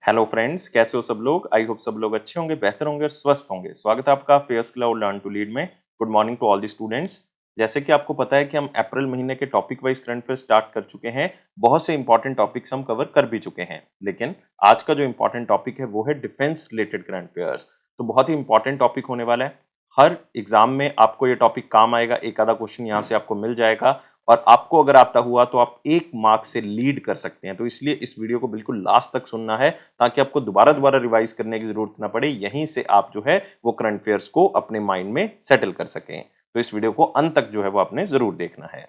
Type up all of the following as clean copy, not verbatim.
Hello friends, कैसे हो सब लोग। आई होप सब लोग अच्छे होंगे, बेहतर होंगे और स्वस्थ होंगे। स्वागत है आपका Fairs Cloud learn to lead में। Good morning to all the students. जैसे कि आपको पता है कि हम अप्रैल महीने के topic wise current affair start कर चुके हैं। बहुत से इंपॉर्टेंट टॉपिक्स हम कवर कर भी चुके हैं, लेकिन आज का जो इंपॉर्टेंट टॉपिक है वो है डिफेंस रिलेटेड करंट अफेयर्स। तो बहुत ही इंपॉर्टेंट टॉपिक होने वाला है। हर एग्जाम में आपको ये टॉपिक काम आएगा, एक आधा क्वेश्चन यहाँ से आपको मिल जाएगा और आपको अगर आता हुआ तो आप 1 मार्क से लीड कर सकते हैं। तो इसलिए इस वीडियो को बिल्कुल लास्ट तक सुनना है ताकि आपको दोबारा दोबारा रिवाइज करने की जरूरत ना पड़े। यहीं से आप जो है वो करंट अफेयर्स को अपने माइंड में सेटल कर सकें। तो इस वीडियो को अंत तक जो है वो आपने जरूर देखना है।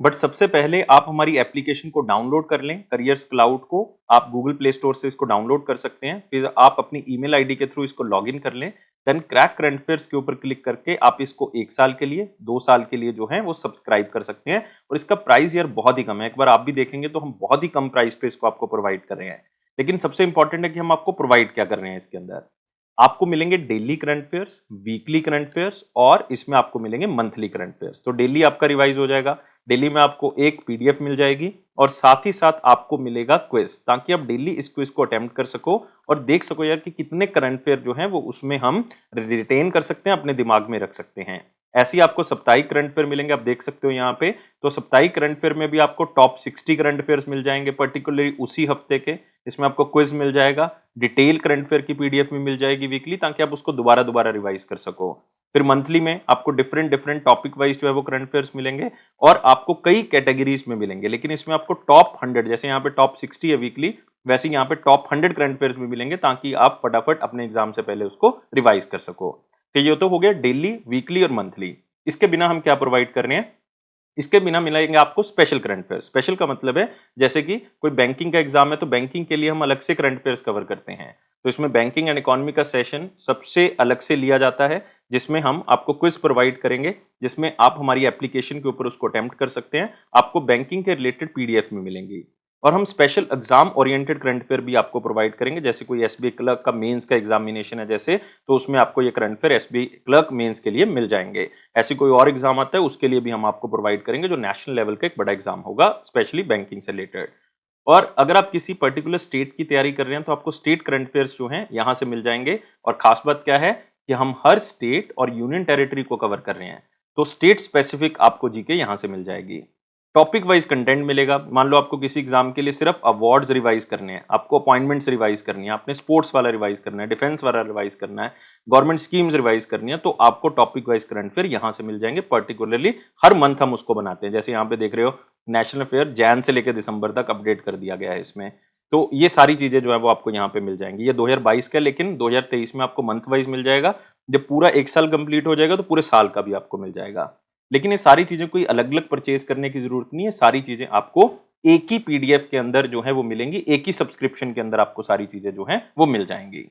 बट सबसे पहले आप हमारी एप्लीकेशन को डाउनलोड कर लें, करियर्स क्लाउड को। आप गूगल प्ले स्टोर से इसको डाउनलोड कर सकते हैं। फिर आप अपनी ईमेल आईडी के थ्रू इसको लॉगिन कर लें। देन क्रैक करंट अफेयर्स के ऊपर क्लिक करके आप इसको 1 साल के लिए, 2 साल के लिए जो है वो सब्सक्राइब कर सकते हैं। और इसका प्राइस यार बहुत ही कम है। एक बार आप भी देखेंगे तो हम बहुत ही कम प्राइस पे इसको आपको प्रोवाइड कर रहे हैं। लेकिन सबसे इंपॉर्टेंट है कि हम आपको प्रोवाइड क्या कर रहे हैं। इसके अंदर आपको मिलेंगे daily current affairs, weekly current affairs और इसमें आपको मिलेंगे मंथली करंट अफेयर्स। तो डेली आपका रिवाइज हो जाएगा। डेली में आपको एक पीडीएफ मिल जाएगी और साथ ही साथ आपको मिलेगा क्विज, ताकि आप डेली इस क्विज को अटेम्प्ट कर सको और देख सको यार कि कितने करंट अफेयर जो हैं वो उसमें हम रिटेन कर सकते हैं, अपने दिमाग में रख सकते हैं। ऐसे ही आपको साप्ताहिक करंट अफेयर मिलेंगे, आप देख सकते हो यहाँ पे। तो साप्ताहिक करंट अफेयर में भी आपको टॉप 60 करंट अफेयर्स मिल जाएंगे, पर्टिकुलरली उसी हफ्ते के। इसमें आपको क्विज मिल जाएगा, डिटेल करंट अफेयर की पीडीएफ में मिल जाएगी वीकली, ताकि आप उसको दोबारा दोबारा रिवाइज कर सको। फिर मंथली में आपको डिफरेंट डिफरेंट टॉपिक वाइज जो है वो करंट अफेयर्स मिलेंगे और आपको कई कैटेगरीज में मिलेंगे। लेकिन इसमें आपको टॉप 100, जैसे यहाँ पे टॉप 60 है वीकली, वैसे यहाँ पे टॉप 100 करंट अफेयर्स में मिलेंगे, ताकि आप फटाफट अपने एग्जाम से पहले उसको रिवाइज कर सको। तो ये तो हो गया डेली, वीकली और मंथली। इसके बिना हम क्या प्रोवाइड कर रहे हैं, इसके बिना मिलेंगे आपको स्पेशल करंट अफेयर्स। स्पेशल का मतलब है जैसे कि कोई बैंकिंग का एग्जाम है तो बैंकिंग के लिए हम अलग से करंट अफेयर्स कवर करते हैं। तो इसमें बैंकिंग एंड इकोनॉमी का सेशन सबसे अलग से लिया जाता है, जिसमें हम आपको क्विज प्रोवाइड करेंगे, जिसमें आप हमारी एप्लीकेशन के ऊपर उसको अटेम्प्ट कर सकते हैं। आपको बैंकिंग के रिलेटेड पीडीएफ में मिलेंगी। और हम special exam oriented current affair भी आपको प्रोवाइड करेंगे। जैसे कोई एसबीआई क्लर्क का मेंस का एग्जामिनेशन है जैसे, तो उसमें आपको ये current affair SBI clerk mains के लिए मिल जाएंगे। ऐसी कोई और एग्जाम आता है उसके लिए भी हम आपको प्रोवाइड करेंगे, जो नेशनल लेवल का एक बड़ा एग्जाम होगा, स्पेशली बैंकिंग से रिलेटेड। और अगर आप किसी पर्टिकुलर स्टेट की तैयारी कर रहे हैं तो आपको स्टेट करंट अफेयर्स जो हैं यहां से मिल जाएंगे। और खास बात क्या है कि हम हर स्टेट और यूनियन टेरिटरी को कवर कर रहे हैं, तो स्टेट स्पेसिफिक आपको जीके यहां से मिल जाएगी। टॉपिक वाइज कंटेंट मिलेगा। मान लो आपको किसी एग्जाम के लिए सिर्फ अवार्ड्स रिवाइज करने हैं, आपको अपॉइंटमेंट्स रिवाइज करनी है, आपने स्पोर्ट्स वाला रिवाइज करना है, डिफेंस वाला रिवाइज करना है, गवर्नमेंट स्कीम्स रिवाइज करनी है, तो आपको टॉपिक वाइज करंट अफेयर यहां से मिल जाएंगे। पर्टिकुलरली हर मंथ हम उसको बनाते हैं। जैसे यहाँ पे देख रहे हो, नेशनल अफेयर जैन से लेकर दिसंबर तक अपडेट कर दिया गया है इसमें। तो ये सारी चीजें जो है वो आपको यहाँ पे मिल जाएंगी। ये 2022 का, लेकिन 2023 में आपको मंथ वाइज मिल जाएगा। जब पूरा 1 साल कंप्लीट हो जाएगा तो पूरे साल का भी आपको मिल जाएगा। लेकिन ये सारी चीजें कोई अलग अलग परचेज करने की जरूरत नहीं है। सारी चीजें आपको एक ही पीडीएफ के अंदर जो है वो मिलेंगी, एक ही सब्सक्रिप्शन के अंदर आपको सारी चीजें जो है वो मिल जाएंगी।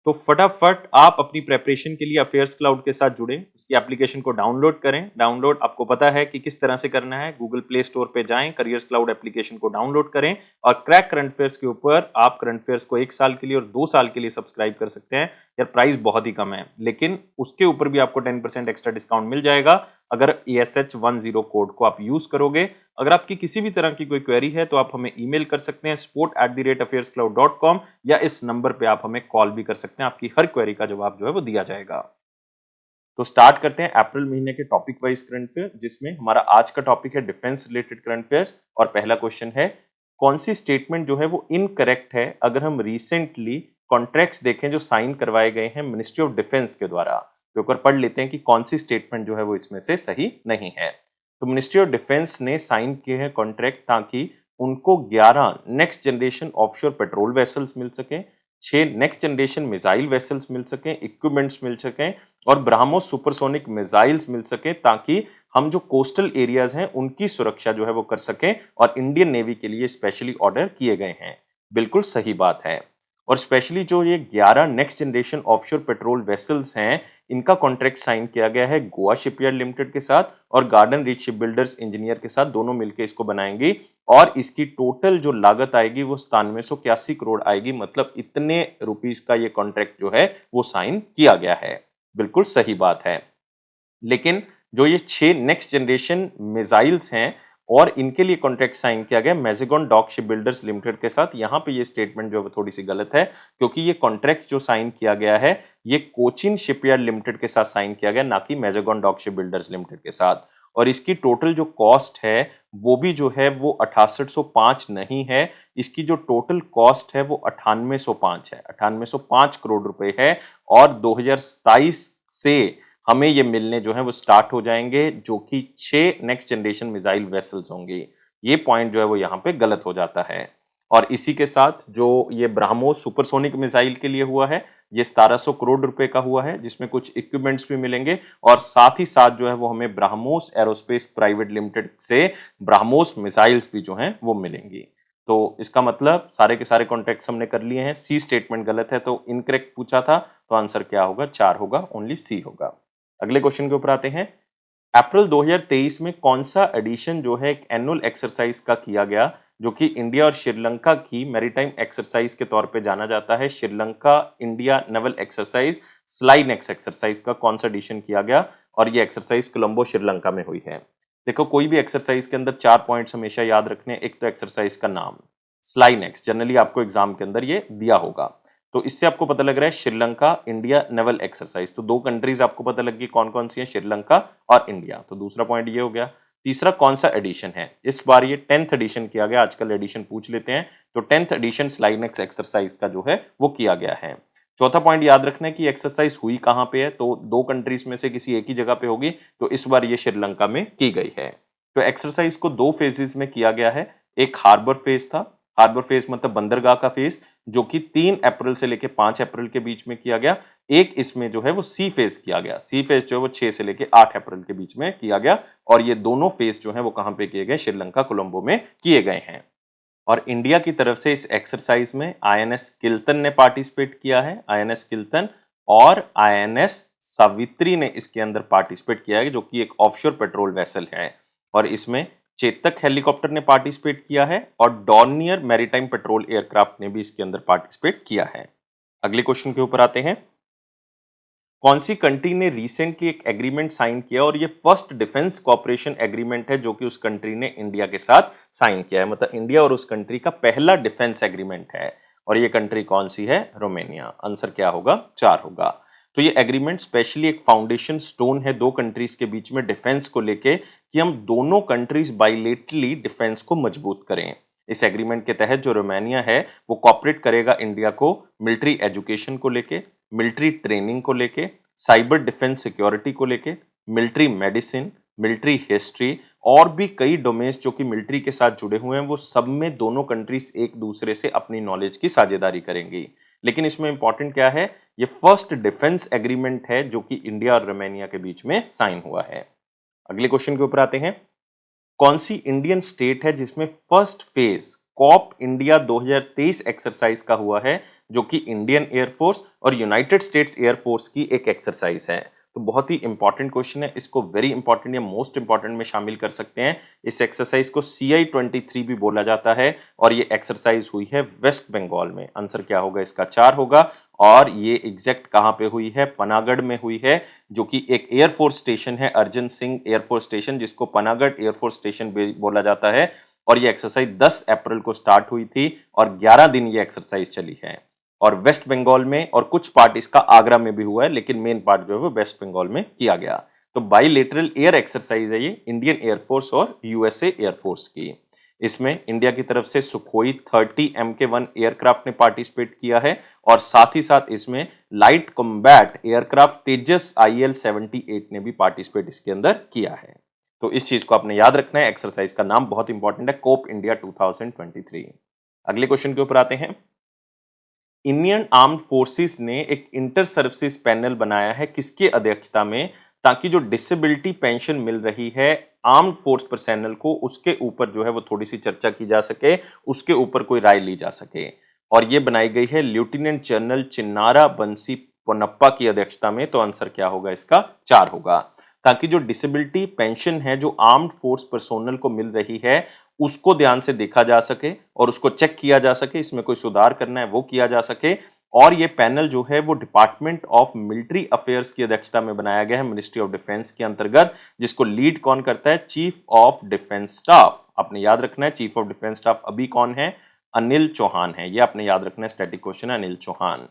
तो फटाफट आप अपनी प्रेपरेशन के लिए अफेयर्स क्लाउड के साथ जुड़ें, उसकी एप्लीकेशन को डाउनलोड करें। डाउनलोड आपको पता है कि किस तरह से करना है। गूगल प्ले स्टोर पे जाएं, करियर्स क्लाउड एप्लीकेशन को डाउनलोड करें और क्रैक करंट अफेयर्स के ऊपर आप करंट अफेयर्स को 1 साल के लिए और 2 साल के लिए सब्सक्राइब कर सकते हैं। यार प्राइस बहुत ही कम है, लेकिन उसके ऊपर भी आपको 10% एक्स्ट्रा डिस्काउंट मिल जाएगा अगर ESH10 कोड को आप यूज करोगे। अगर आपकी किसी भी तरह की कोई क्वेरी है तो आप हमें ईमेल कर सकते हैं support@affairscloud.com, या इस नंबर पे आप हमें कॉल भी कर सकते हैं। आपकी हर क्वेरी का जवाब जो है वो दिया जाएगा। तो स्टार्ट करते हैं अप्रैल महीने के टॉपिक वाइज करंट अफेयर, जिसमें हमारा आज का टॉपिक है डिफेंस रिलेटेड करंट अफेयर्स। और पहला क्वेश्चन है, कौन सी स्टेटमेंट जो है वो इनकरेक्ट है अगर हम रिसेंटली कॉन्ट्रैक्ट्स देखें जो साइन करवाए गए हैं मिनिस्ट्री ऑफ डिफेंस के द्वारा। तो एक बार पढ़ लेते हैं कि कौन सी स्टेटमेंट जो है वो इसमें से सही नहीं है। तो मिनिस्ट्री ऑफ डिफेंस ने साइन किए हैं कॉन्ट्रैक्ट ताकि उनको 11 next generation offshore patrol vessels मिल सके, 6 नेक्स्ट जनरेशन मिसाइल वेसल्स मिल सकें, इक्विपमेंट्स मिल सकें और ब्रह्मोस सुपरसोनिक मिसाइल्स मिल सके, ताकि हम जो कोस्टल एरियाज हैं उनकी सुरक्षा जो है वो कर सकें। और इंडियन नेवी के लिए स्पेशली ऑर्डर किए गए हैं। बिल्कुल सही बात है। और स्पेशली जो ये 11 next generation offshore patrol vessels हैं, इनका कॉन्ट्रैक्ट साइन किया गया है गोवा शिपयार्ड लिमिटेड के साथ और garden reach ship builders engineer के साथ, दोनों मिलकर इसको बनाएंगी। और इसकी टोटल जो लागत आएगी वो 9781 करोड़ आएगी। मतलब इतने रुपीस का ये कॉन्ट्रैक्ट जो है वो साइन किया गया है। बिल्कुल सही बात है। लेकिन जो ये 6 नेक्स्ट जनरेशन मिसाइल्स हैं और इनके लिए कॉन्ट्रैक्ट साइन किया गया मैजेगॉन डॉक शिप बिल्डर्स लिमिटेड के साथ। यहाँ पे ये स्टेटमेंट जो है थोड़ी सी गलत है, क्योंकि ये कॉन्ट्रैक्ट जो साइन किया गया है ये कोचिन शिपयार्ड लिमिटेड के साथ साइन किया गया, ना कि मैजेगॉन डॉक शिप बिल्डर्स लिमिटेड के साथ। और इसकी टोटल जो कॉस्ट है वो भी जो है वो 6805 नहीं है, इसकी जो टोटल कॉस्ट है वो 9805 है, 9805 करोड़ रुपए है। और 2027 से हमें ये मिलने जो है वो स्टार्ट हो जाएंगे, जो कि 6 नेक्स्ट जनरेशन मिसाइल वेसल्स होंगे। ये पॉइंट जो है वो यहाँ पे गलत हो जाता है। और इसी के साथ जो ये ब्रह्मोस सुपरसोनिक मिसाइल के लिए हुआ है, ये 1700 करोड़ रुपए का हुआ है, जिसमें कुछ इक्विपमेंट्स भी मिलेंगे और साथ ही साथ जो है वो हमें ब्रह्मोस एरोस्पेस प्राइवेट लिमिटेड से ब्रह्मोस मिसाइल्स भी जो हैं वो मिलेंगी। तो इसका मतलब सारे के सारे कॉन्ट्रैक्ट्स हमने कर लिए हैं। सी स्टेटमेंट गलत है तो इनकरेक्ट पूछा था, तो आंसर क्या होगा? 4 होगा, ओनली सी होगा। अगले क्वेश्चन के ऊपर आते हैं। अप्रैल 2023 में कौन सा एडिशन जो है एक एनुअल एक्सरसाइज का किया गया, जो कि इंडिया और श्रीलंका की मैरीटाइम एक्सरसाइज के तौर पे जाना जाता है। Sri Lanka India naval exercise SLINEX exercise का कौन सा एडिशन किया गया, और ये एक्सरसाइज कोलंबो श्रीलंका में हुई है। देखो, कोई भी एक्सरसाइज के अंदर 4 पॉइंट्स हमेशा याद रखने। एक तो एक्सरसाइज का नाम स्लाइनेक्स, जनरली आपको एग्जाम के अंदर ये दिया होगा, तो इससे आपको पता लग रहा है श्रीलंका इंडिया नेवल एक्सरसाइज। तो 2 कंट्रीज आपको पता लग गई कौन कौन सी हैं, श्रीलंका और इंडिया। तो दूसरा पॉइंट ये हो गया। तीसरा, कौन सा एडिशन है? इस बार ये 10th एडिशन किया गया। आजकल एडिशन पूछ लेते हैं, तो 10th एडिशन स्लाइनेक्स एक्सरसाइज का जो है वो किया गया है। चौथा पॉइंट याद रखना है कि एक्सरसाइज हुई कहां पे है, तो 2 कंट्रीज में से किसी एक ही जगह पे होगी, तो इस बार ये श्रीलंका में की गई है। तो एक्सरसाइज को 2 फेजेस में किया गया है। एक हार्बर फेज था, हार्बर फेज मतलब बंदरगाह का फेज, जो कि 3 अप्रैल से लेके 5 अप्रैल के बीच में किया गया। एक इसमें जो है वो सी फेज किया गया, सी फेज जो है वो 6 से लेके 8 अप्रैल के बीच में किया गया। और ये दोनों फेज जो है वो कहां पे किए गए? श्रीलंका कोलंबो में किए गए हैं। और इंडिया की तरफ से इस एक्सरसाइज में आईएनएस किल्तन ने पार्टिसिपेट किया है, आईएनएस किल्तन, और आईएनएस सावित्री ने इसके अंदर पार्टिसिपेट किया है, जो कि एक ऑफशोर पेट्रोल वेसल है। और इसमें चेतक हेलीकॉप्टर ने पार्टिसिपेट किया है और डॉर्नियर मैरीटाइम पेट्रोल एयरक्राफ्ट ने भी इसके अंदर पार्टिसिपेट किया है। अगले क्वेश्चन के ऊपर आते हैं। कौन सी कंट्री ने रिसेंटली एक एग्रीमेंट साइन किया, और ये फर्स्ट डिफेंस कॉपरेशन एग्रीमेंट है जो कि उस कंट्री ने इंडिया के साथ साइन किया है। मतलब इंडिया और उस कंट्री का पहला डिफेंस एग्रीमेंट है। और ये कंट्री कौन सी है? रोमानिया। आंसर क्या होगा? 4 होगा। तो ये एग्रीमेंट स्पेशली एक फाउंडेशन स्टोन है 2 कंट्रीज के बीच में डिफेंस को लेके, कि हम दोनों कंट्रीज बाइलेटरली डिफेंस को मजबूत करें। इस एग्रीमेंट के तहत जो रोमानिया है वो कॉपरेट करेगा इंडिया को मिलिट्री एजुकेशन को लेके, मिलिट्री ट्रेनिंग को लेके, साइबर डिफेंस सिक्योरिटी को लेके, मिलिट्री मेडिसिन, मिलिट्री हिस्ट्री, और भी कई डोमेन्स जो कि मिलिट्री के साथ जुड़े हुए हैं, वो सब में दोनों कंट्रीज एक दूसरे से अपनी नॉलेज की साझेदारी करेंगी। लेकिन इसमें इंपॉर्टेंट क्या है? ये फर्स्ट डिफेंस एग्रीमेंट है जो कि इंडिया और रोमानिया के बीच में साइन हुआ है। अगले क्वेश्चन के ऊपर आते हैं। कौन सी इंडियन स्टेट है जिसमें first phase cope India 2023 exercise का हुआ है, जो कि इंडियन एयरफोर्स और यूनाइटेड स्टेट्स एयरफोर्स की एक एक्सरसाइज है? तो बहुत ही इंपॉर्टेंट क्वेश्चन है, इसको वेरी इंपॉर्टेंट या मोस्ट इंपॉर्टेंट में शामिल कर सकते हैं। इस एक्सरसाइज को CI-23 भी बोला जाता है, और ये एक्सरसाइज हुई है वेस्ट बंगाल में। आंसर क्या होगा? इसका 4 होगा। और ये एग्जैक्ट कहां पे हुई है? पनागढ़ में हुई है, जो कि एक एयरफोर्स स्टेशन है, अर्जन सिंह एयरफोर्स स्टेशन, जिसको पनागढ़ एयरफोर्स स्टेशन बोला जाता है। और ये एक्सरसाइज 10 अप्रैल को स्टार्ट हुई थी और 11 दिन ये एक्सरसाइज चली है। और वेस्ट बंगाल में, और कुछ पार्ट इसका आगरा में भी हुआ है, लेकिन मेन पार्ट जो है वो वेस्ट बंगाल में किया गया। तो बाइलेटरल एयर एक्सरसाइज है ये इंडियन एयरफोर्स और यूएसए एयरफोर्स की। इसमें इंडिया की तरफ से सुखोई 30 MK1 एयरक्राफ्ट ने पार्टिसिपेट किया है, और साथ ही साथ इसमें लाइट कॉम्बैट एयरक्राफ्ट तेजस IL-78 ने भी पार्टिसिपेट इसके अंदर किया है। तो इस चीज को आपने याद रखना है। एक्सरसाइज का नाम बहुत इंपॉर्टेंट है, कोप इंडिया 2023। अगले क्वेश्चन के ऊपर आते हैं। इंडियन आर्म्ड फोर्सेस ने एक इंटर सर्विसेज पैनल बनाया है, किसकी अध्यक्षता में, ताकि जो डिसेबिलिटी पेंशन मिल रही है आर्म्ड फोर्स पर्सनल को, उसके ऊपर जो है वो थोड़ी सी चर्चा की जा सके, उसके ऊपर कोई राय ली जा सके। और ये बनाई गई है लेफ्टिनेंट जनरल चिन्नारा बंसी पोनप्पा की अध्यक्षता में। तो आंसर क्या होगा? इसका 4 होगा। ताकि जो डिसेबिलिटी पेंशन है जो आर्म्ड फोर्स पर्सोनल को मिल रही है, उसको ध्यान से देखा जा सके और उसको चेक किया जा सके, इसमें कोई सुधार करना है वो किया जा सके। और ये पैनल जो है वो डिपार्टमेंट ऑफ मिलिट्री अफेयर्स की अध्यक्षता में बनाया गया है, मिनिस्ट्री ऑफ डिफेंस के अंतर्गत, जिसको लीड कौन करता है? Chief of defence staff. आपने याद रखना है चीफ ऑफ डिफेंस स्टाफ अभी कौन है? अनिल चौहान है। ये आपने याद रखना है, स्टैटिक क्वेश्चन है, अनिल चौहान।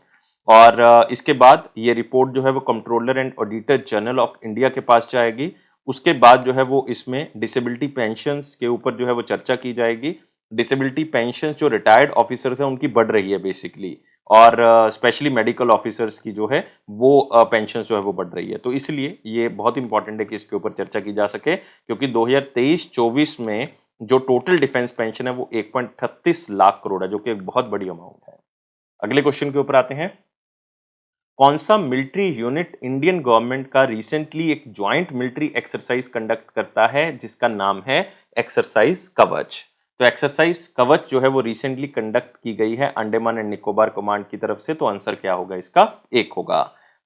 और इसके बाद ये रिपोर्ट जो है वो controller and auditor general of India के पास जाएगी। उसके बाद जो है वो इसमें डिसेबिलिटी पेंशन्स के ऊपर जो है वो चर्चा की जाएगी। डिसेबिलिटी पेंशन जो रिटायर्ड ऑफिसर्स हैं उनकी बढ़ रही है बेसिकली, और स्पेशली मेडिकल ऑफिसर्स की जो है वो पेंशन जो है वो बढ़ रही है। तो इसलिए ये बहुत इंपॉर्टेंट है कि इसके ऊपर चर्चा की जा सके, क्योंकि 2023-24 में जो टोटल डिफेंस पेंशन है वो 1.38 लाख करोड़ है, जो कि एक बहुत बड़ी अमाउंट है। अगले क्वेश्चन के ऊपर आते हैं। कौन सा मिलिट्री यूनिट इंडियन गवर्नमेंट का रिसेंटली एक ज्वाइंट मिलिट्री एक्सरसाइज कंडक्ट करता है जिसका नाम है एक्सरसाइज कवच? तो एक्सरसाइज कवच जो है वो रिसेंटली कंडक्ट की गई है अंडमान एंड निकोबार कमांड की तरफ से। तो आंसर क्या होगा इसका? एक होगा।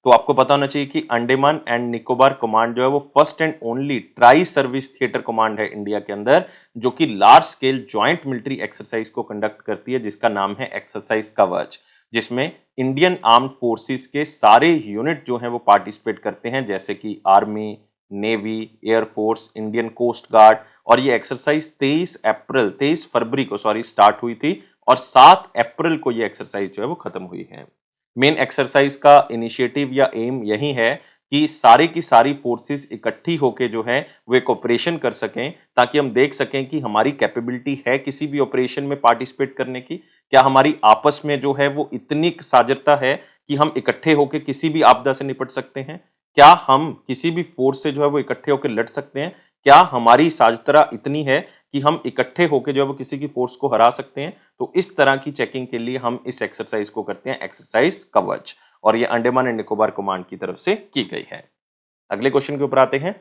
तो आपको पता होना चाहिए कि अंडमान एंड निकोबार कमांड जो है वो first and only tri service theatre command है इंडिया के अंदर, जो कि large scale joint military exercise को कंडक्ट करती है, जिसका नाम है एक्सरसाइज कवच, जिसमें इंडियन आर्म्ड फोर्सेस के सारे यूनिट जो हैं वो पार्टिसिपेट करते हैं, जैसे कि army, navy, air force, Indian coast guard. और ये एक्सरसाइज 23 फरवरी को स्टार्ट हुई थी और 7 अप्रैल को ये एक्सरसाइज जो है वो खत्म हुई है। मेन एक्सरसाइज का इनिशिएटिव या एम यही है कि सारी की सारी फोर्सेस इकट्ठी होके जो है वो एक ऑपरेशन कर सकें, ताकि हम देख सकें कि हमारी कैपेबिलिटी है किसी भी ऑपरेशन में पार्टिसिपेट करने की, क्या हमारी आपस में जो है वो इतनी साझरता है कि हम इकट्ठे होकर किसी भी आपदा से निपट सकते हैं, क्या हम किसी भी फोर्स से जो है वो इकट्ठे होकर लड़ सकते हैं, क्या हमारी साझतरा इतनी है कि हम इकट्ठे होकर जो है वो किसी की फोर्स को हरा सकते हैं। तो इस तरह की चेकिंग के लिए हम इस एक्सरसाइज को करते हैं, एक्सरसाइज कवच, और ये अंडमान एंड निकोबार कमांड की तरफ से की गई है। अगले क्वेश्चन के ऊपर आते हैं।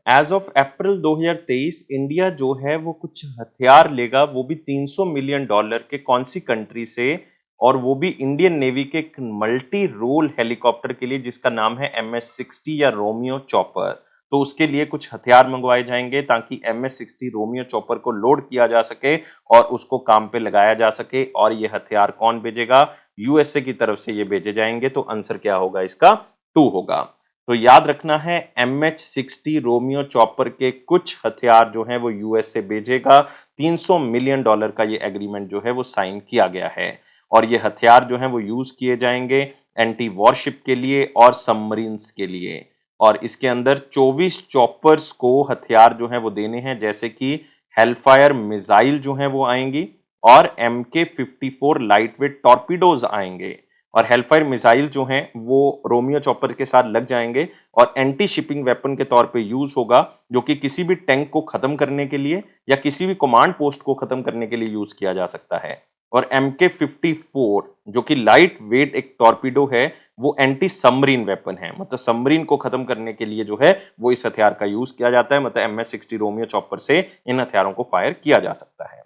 एज ऑफ अप्रैल 2023 इंडिया जो है वो कुछ हथियार लेगा, वो भी $300 मिलियन के, कौन सी कंट्री से? और वो भी इंडियन नेवी के मल्टी रोल हेलीकॉप्टर के लिए, जिसका नाम है MS-60 या रोमियो चॉपर। तो उसके लिए कुछ हथियार मंगवाए जाएंगे ताकि MS-60 रोमियो चॉपर को लोड किया जा सके और उसको काम पे लगाया जा सके। और ये हथियार कौन भेजेगा? यूएसए की तरफ से ये भेजे जाएंगे। तो आंसर क्या होगा इसका? 2 होगा। तो याद रखना है MH-60 रोमियो चॉपर के कुछ हथियार जो हैं वो यूएसए भेजेगा। $300 मिलियन का ये एग्रीमेंट जो है वो साइन किया गया है, और ये हथियार जो हैं वो यूज किए जाएंगे एंटी वॉरशिप के लिए और सबमरीन्स के लिए। और इसके अंदर 24 चॉपर्स को हथियार जो हैं वो देने हैं, जैसे कि हेलफायर मिसाइल जो हैं वो आएंगी, और MK-54 लाइट वेट टॉर्पीडोज आएंगे। और हेलफायर मिसाइल जो हैं वो रोमियो चॉपर के साथ लग जाएंगे और एंटी शिपिंग वेपन के तौर पे यूज होगा, जो कि किसी भी टैंक को खत्म करने के लिए या किसी भी कमांड पोस्ट को खत्म करने के लिए यूज किया जा सकता है। और MK-54 जो कि लाइट वेट एक टॉर्पीडो है, वो एंटी सबमरीन वेपन है, मतलब सबमरीन को खत्म करने के लिए जो है वो इस हथियार का यूज किया जाता है। मतलब MS-60 रोमियो चॉपर से इन हथियारों को फायर किया जा सकता है।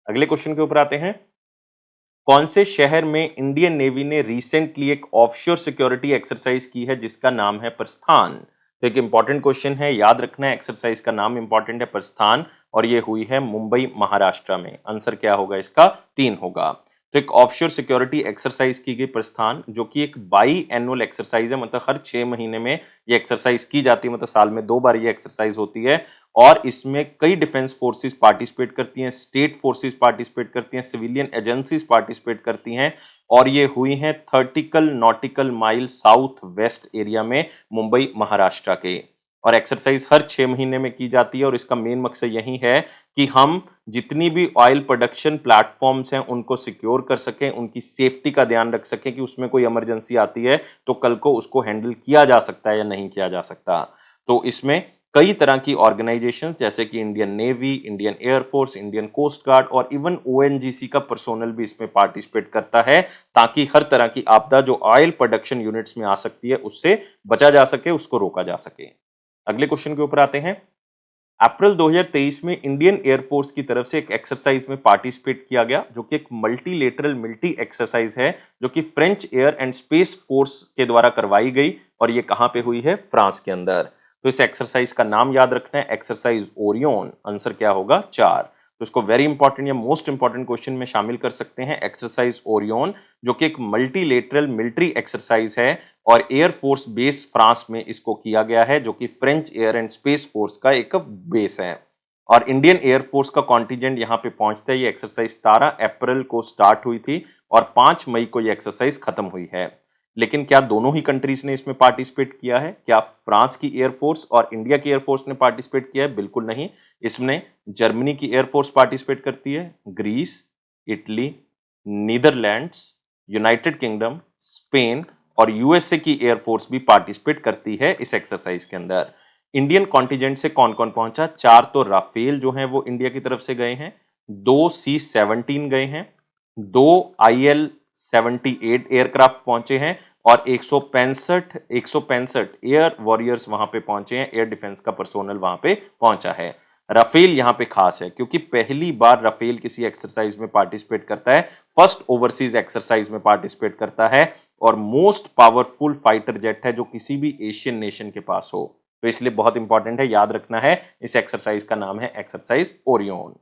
अगले क्वेश्चन के ऊपर आते हैं। कौन से शहर में इंडियन नेवी ने रिसेंटली एक ऑफशोर सिक्योरिटी एक्सरसाइज की है जिसका नाम है प्रस्थान? तो एक इंपॉर्टेंट क्वेश्चन है, याद रखना है एक्सरसाइज का नाम इंपॉर्टेंट है, प्रस्थान, और ये हुई है मुंबई महाराष्ट्र में। आंसर क्या होगा इसका? 3 होगा। तो एक ऑफशोर सिक्योरिटी एक्सरसाइज की गई प्रस्थान, जो कि एक बाई एनुअल एक्सरसाइज है, मतलब हर 6 महीने में ये एक्सरसाइज की जाती है, मतलब साल में 2 बार ये एक्सरसाइज होती है। और इसमें कई डिफेंस फोर्सेस पार्टिसिपेट करती हैं, स्टेट फोर्सेस पार्टिसिपेट करती हैं, सिविलियन एजेंसीज पार्टिसिपेट करती हैं, और ये हुई हैं 30 nautical mile south west area में मुंबई महाराष्ट्र के। और एक्सरसाइज हर 6 महीने में की जाती है, और इसका मेन मकसद यही है कि हम जितनी भी ऑयल प्रोडक्शन प्लेटफॉर्म्स हैं उनको सिक्योर कर सकें, उनकी सेफ्टी का ध्यान रख सकें कि उसमें कोई इमरजेंसी आती है तो कल को उसको हैंडल किया जा सकता है या नहीं किया जा सकता। तो इसमें कई तरह की ऑर्गेनाइजेशंस जैसे कि Indian navy, Indian air force, Indian coast guard और इवन ONGC का पर्सोनल भी इसमें पार्टिसिपेट करता है, ताकि हर तरह की आपदा जो ऑयल प्रोडक्शन यूनिट्स में आ सकती है उससे बचा जा सके, उसको रोका जा सके। अगले क्वेश्चन के ऊपर आते हैं। अप्रैल 2023 में इंडियन एयरफोर्स की तरफ से एक एक्सरसाइज में पार्टिसिपेट किया गया, जो कि एक मल्टीलेटरल मिलिट्री एक्सरसाइज है, जो कि French air and space force के द्वारा करवाई गई, और ये कहां पे हुई है? फ्रांस के अंदर। तो इस एक्सरसाइज का नाम याद रखना है, एक्सरसाइज ओरियन। आंसर क्या होगा? 4। तो इसको वेरी इंपॉर्टेंट या मोस्ट इंपॉर्टेंट क्वेश्चन में शामिल कर सकते हैं एक्सरसाइज ओरियन, जो कि एक मल्टीलेटरल मिलिट्री एक्सरसाइज है और एयरफोर्स बेस फ्रांस में इसको किया गया है, जो कि French air and space force का एक बेस है। और इंडियन एयरफोर्स का कॉन्टिजेंट यहाँ पे पहुंचता है। ये एक्सरसाइज 17 अप्रैल को स्टार्ट हुई थी और 5 मई को ये एक्सरसाइज खत्म हुई है। लेकिन क्या दोनों ही कंट्रीज ने इसमें पार्टिसिपेट किया है? क्या फ्रांस की एयरफोर्स और इंडिया की एयरफोर्स ने पार्टिसिपेट किया है? बिल्कुल नहीं। इसमें जर्मनी की एयरफोर्स पार्टिसिपेट करती है, Greece, Italy, Netherlands, United Kingdom, Spain और यूएसए की एयरफोर्स भी पार्टिसिपेट करती है इस एक्सरसाइज के अंदर। इंडियन कॉन्टिजेंट से कौन कौन पहुंचा? 4 तो राफेल जो हैं वो इंडिया की तरफ से गए हैं, 2 C-17 गए हैं, 2 IL-78 एयरक्राफ्ट पहुंचे हैं और 165 एयर वॉरियर्स वहां पे पहुंचे हैं, एयर डिफेंस का पर्सोनल वहां पे पहुंचा है। राफेल यहां पे खास है क्योंकि पहली बार राफेल किसी एक्सरसाइज में पार्टिसिपेट करता है, फर्स्ट ओवरसीज एक्सरसाइज में पार्टिसिपेट करता है और मोस्ट पावरफुल फाइटर जेट है जो किसी भी एशियन नेशन के पास हो। तो इसलिए बहुत इंपॉर्टेंट है, याद रखना है। इस एक्सरसाइज का नाम है एक्सरसाइज ओरियन।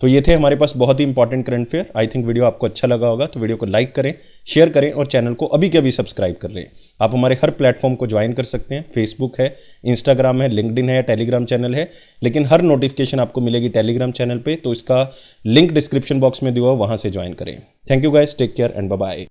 तो ये थे हमारे पास बहुत ही important current affair. I think video आपको अच्छा लगा होगा, तो वीडियो को लाइक करें, शेयर करें और चैनल को अभी के अभी सब्सक्राइब कर लें। आप हमारे हर प्लेटफॉर्म को ज्वाइन कर सकते हैं, फेसबुक है, इंस्टाग्राम है, लिंक्डइन है, टेलीग्राम चैनल है, लेकिन हर नोटिफिकेशन आपको मिलेगी टेलीग्राम चैनल पर, तो इसका लिंक डिस्क्रिप्शन बॉक्स में दिया हुआ, वहाँ से ज्वाइन करें। Thank you guys, take care and bye bye.